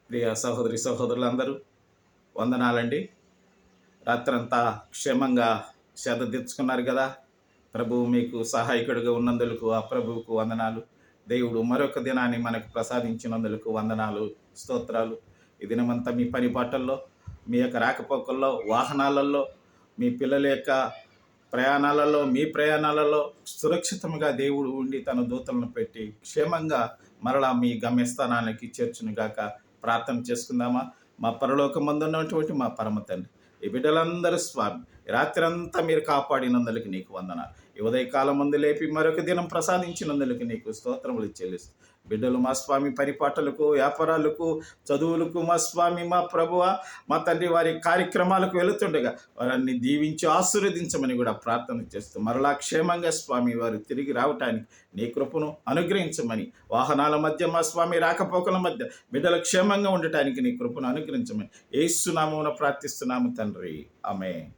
ప్రియ సహోదరి సహోదరులందరూ వందనాలండి. రాత్రంతా క్షేమంగా సేద తీర్చుకున్నారు కదా. ప్రభువు మీకు సహాయకుడిగా ఉన్నందులకు ఆ ప్రభువుకు వందనాలు. దేవుడు మరొక దినాన్ని మనకు ప్రసాదించినందులకు వందనాలు, స్తోత్రాలు. ఈ దినమంతా మీ పని పాటల్లో, మీ యొక్క రాకపోకల్లో, వాహనాలలో, మీ పిల్లల యొక్క ప్రయాణాలలో, మీ ప్రయాణాలలో సురక్షితంగా దేవుడు ఉండి తన దూతలను పెట్టి క్షేమంగా మరలా మీ గమ్యస్థానానికి చేర్చునుగాక. ప్రార్థన చేసుకుందామా? మా పరలోకమందున్నటువంటి మా పరమ తండ్రి, ఈ బిడ్డలందరూ స్వామి రాత్రి అంతా మీరు కాపాడినందులకు నీకు వందనాలు. ఈ ఉదయకాలం ముందు లేపి మరొక దినం ప్రసాదించినందులకు నీకు స్తోత్రములు చెల్లిస్తూ, బిడ్డలు మా స్వామి పరిపాటలకు, వ్యాపారాలకు, చదువులకు మా స్వామి మా ప్రభువ మా తండ్రి వారి కార్యక్రమాలకు వెళుతుండగా వారిని దీవించి ఆశీర్వదించమని కూడా ప్రార్థన చేస్తూ, మరలా క్షేమంగా స్వామి వారు తిరిగి రావటానికి నీ కృపను అనుగ్రహించమని, వాహనాల మధ్య మా స్వామి రాకపోకల మధ్య బిడ్డలు క్షేమంగా ఉండటానికి నీ కృపను అనుగ్రహించమని యేసు నామమున ప్రార్థిస్తున్నాము తండ్రి. ఆమేన్.